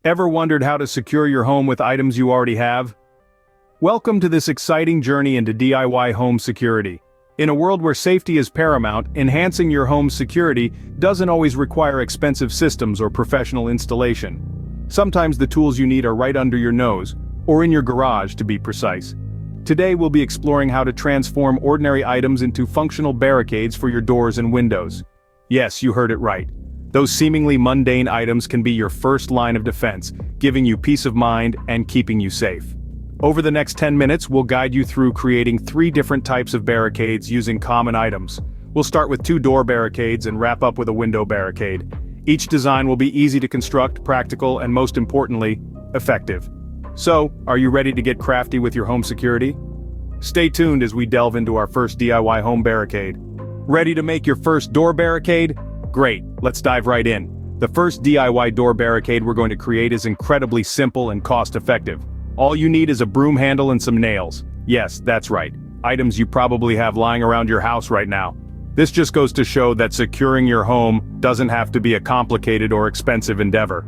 Ever wondered how to secure your home with items you already have? Welcome to this exciting journey into DIY home security. In a world where safety is paramount, enhancing your home's security doesn't always require expensive systems or professional installation. Sometimes the tools you need are right under your nose, or in your garage to be precise. Today we'll be exploring how to transform ordinary items into functional barricades for your doors and windows. Yes, you heard it right. Those seemingly mundane items can be your first line of defense, giving you peace of mind and keeping you safe. Over the next 10 minutes, we'll guide you through creating 3 different types of barricades using common items. We'll start with 2 door barricades and wrap up with a window barricade. Each design will be easy to construct, practical, and most importantly, effective. So, are you ready to get crafty with your home security? Stay tuned as we delve into our first DIY home barricade. Ready to make your first door barricade? Great, let's dive right in. The first DIY door barricade we're going to create is incredibly simple and cost-effective. All you need is a broom handle and some nails. Yes, that's right, items you probably have lying around your house right now. This just goes to show that securing your home doesn't have to be a complicated or expensive endeavor.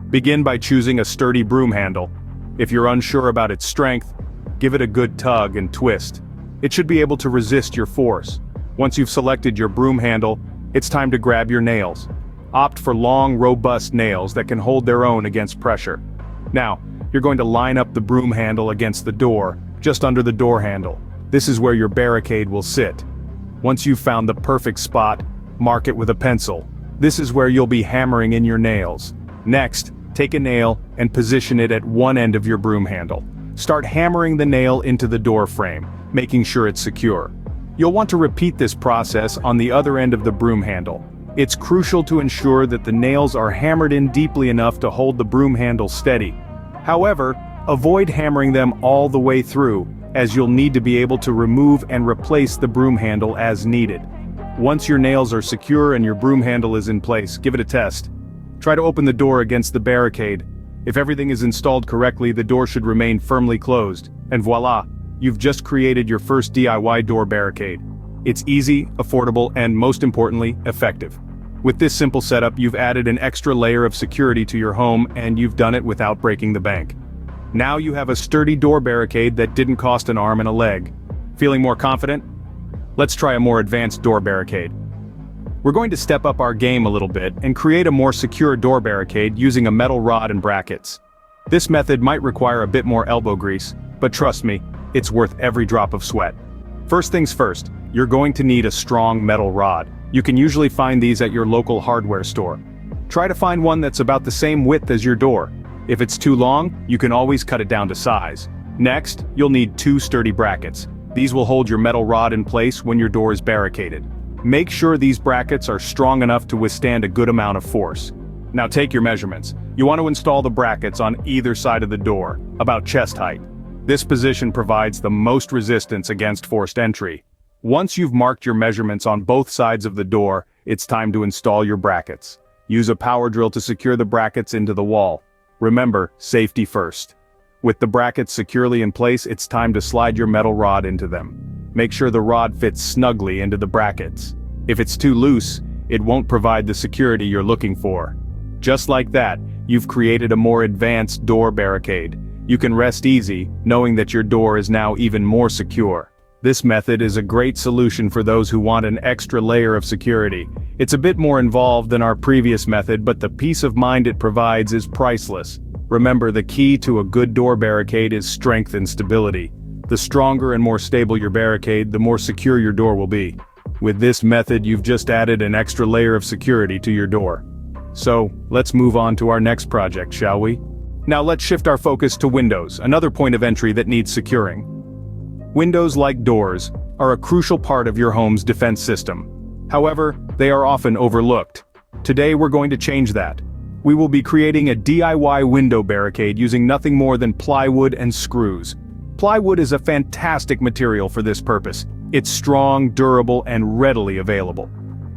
Begin by choosing a sturdy broom handle. If you're unsure about its strength, give it a good tug and twist. It should be able to resist your force. Once you've selected your broom handle, it's time to grab your nails. Opt for long, robust nails that can hold their own against pressure. Now, you're going to line up the broom handle against the door, just under the door handle. This is where your barricade will sit. Once you've found the perfect spot, mark it with a pencil. This is where you'll be hammering in your nails. Next, take a nail and position it at one end of your broom handle. Start hammering the nail into the door frame, making sure it's secure. You'll want to repeat this process on the other end of the broom handle. It's crucial to ensure that the nails are hammered in deeply enough to hold the broom handle steady. However, avoid hammering them all the way through, as you'll need to be able to remove and replace the broom handle as needed. Once your nails are secure and your broom handle is in place, give it a test. Try to open the door against the barricade. If everything is installed correctly, the door should remain firmly closed, and voila! You've just created your first DIY door barricade. It's easy, affordable, and most importantly, effective. With this simple setup, you've added an extra layer of security to your home, and you've done it without breaking the bank. Now you have a sturdy door barricade that didn't cost an arm and a leg. Feeling more confident? Let's try a more advanced door barricade. We're going to step up our game a little bit and create a more secure door barricade using a metal rod and brackets. This method might require a bit more elbow grease, but trust me, it's worth every drop of sweat. First things first, you're going to need a strong metal rod. You can usually find these at your local hardware store. Try to find one that's about the same width as your door. If it's too long, you can always cut it down to size. Next, you'll need 2 sturdy brackets. These will hold your metal rod in place when your door is barricaded. Make sure these brackets are strong enough to withstand a good amount of force. Now take your measurements. You want to install the brackets on either side of the door, about chest height. This position provides the most resistance against forced entry. Once you've marked your measurements on both sides of the door, it's time to install your brackets. Use a power drill to secure the brackets into the wall. Remember, safety first. With the brackets securely in place, it's time to slide your metal rod into them. Make sure the rod fits snugly into the brackets. If it's too loose, it won't provide the security you're looking for. Just like that, you've created a more advanced door barricade. You can rest easy, knowing that your door is now even more secure. This method is a great solution for those who want an extra layer of security. It's a bit more involved than our previous method, but the peace of mind it provides is priceless. Remember, the key to a good door barricade is strength and stability. The stronger and more stable your barricade, the more secure your door will be. With this method, you've just added an extra layer of security to your door. So, let's move on to our next project, shall we? Now let's shift our focus to windows, another point of entry that needs securing. Windows, like doors, are a crucial part of your home's defense system. However, they are often overlooked. Today we're going to change that. We will be creating a DIY window barricade using nothing more than plywood and screws. Plywood is a fantastic material for this purpose. It's strong, durable, and readily available.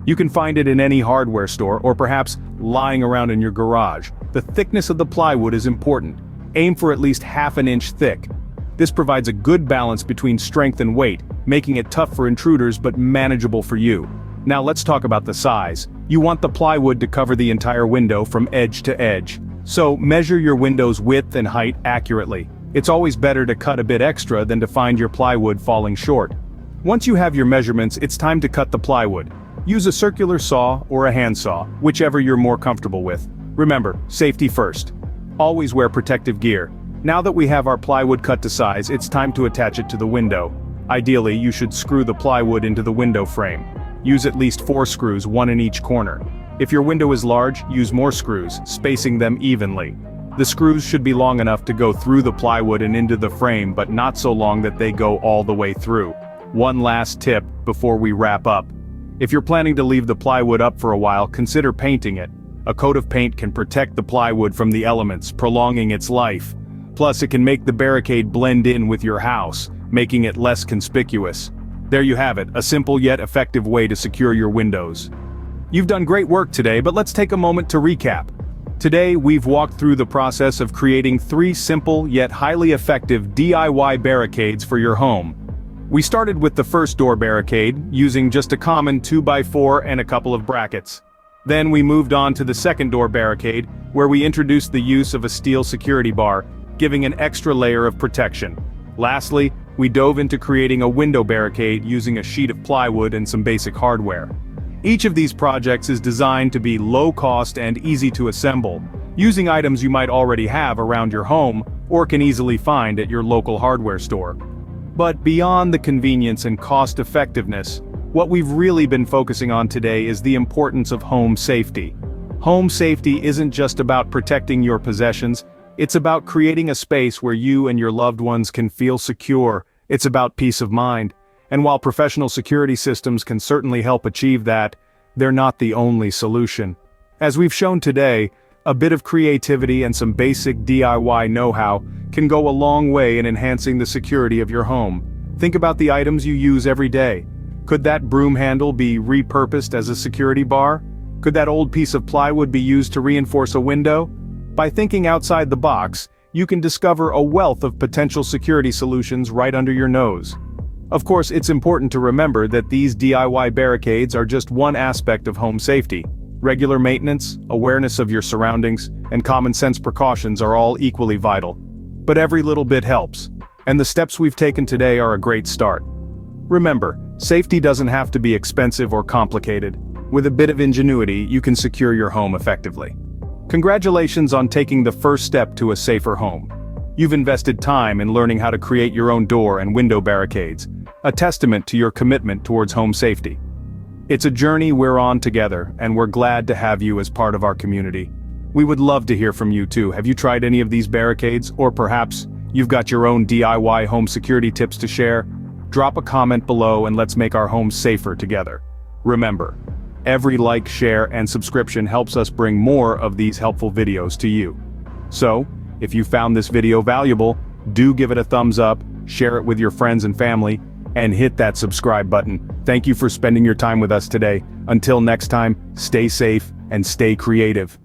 You can find it in any hardware store or perhaps lying around in your garage. The thickness of the plywood is important. Aim for at least ½ an inch thick. This provides a good balance between strength and weight, making it tough for intruders but manageable for you. Now let's talk about the size. You want the plywood to cover the entire window from edge to edge. So measure your window's width and height accurately. It's always better to cut a bit extra than to find your plywood falling short. Once you have your measurements, it's time to cut the plywood. Use a circular saw or a handsaw, whichever you're more comfortable with. Remember, safety first. Always wear protective gear. Now that we have our plywood cut to size, it's time to attach it to the window. Ideally, you should screw the plywood into the window frame. Use at least 4 screws, 1 in each corner. If your window is large, use more screws, spacing them evenly. The screws should be long enough to go through the plywood and into the frame, but not so long that they go all the way through. One last tip before we wrap up. If you're planning to leave the plywood up for a while, consider painting it. A coat of paint can protect the plywood from the elements, prolonging its life. Plus, it can make the barricade blend in with your house, making it less conspicuous. There you have it, a simple yet effective way to secure your windows. You've done great work today, but let's take a moment to recap. Today, we've walked through the process of creating 3 simple yet highly effective DIY barricades for your home. We started with the first door barricade, using just a common 2x4 and a couple of brackets. Then we moved on to the second door barricade, where we introduced the use of a steel security bar, giving an extra layer of protection. Lastly, we dove into creating a window barricade using a sheet of plywood and some basic hardware. Each of these projects is designed to be low cost and easy to assemble, using items you might already have around your home or can easily find at your local hardware store. But beyond the convenience and cost effectiveness, what we've really been focusing on today is the importance of home safety. Home safety isn't just about protecting your possessions, it's about creating a space where you and your loved ones can feel secure. It's about peace of mind. And while professional security systems can certainly help achieve that, they're not the only solution. As we've shown today, a bit of creativity and some basic DIY know-how can go a long way in enhancing the security of your home. Think about the items you use every day. Could that broom handle be repurposed as a security bar? Could that old piece of plywood be used to reinforce a window? By thinking outside the box, you can discover a wealth of potential security solutions right under your nose. Of course, it's important to remember that these DIY barricades are just one aspect of home safety. Regular maintenance, awareness of your surroundings, and common sense precautions are all equally vital. But every little bit helps, and the steps we've taken today are a great start. Remember, safety doesn't have to be expensive or complicated. With a bit of ingenuity, you can secure your home effectively. Congratulations on taking the first step to a safer home. You've invested time in learning how to create your own door and window barricades, a testament to your commitment towards home safety. It's a journey we're on together, and we're glad to have you as part of our community. We would love to hear from you too. Have you tried any of these barricades, or perhaps you've got your own DIY home security tips to share? Drop a comment below and let's make our homes safer together. Remember, every like, share, and subscription helps us bring more of these helpful videos to you. So, if you found this video valuable, do give it a thumbs up, share it with your friends and family, and hit that subscribe button. Thank you for spending your time with us today. Until next time, stay safe and stay creative.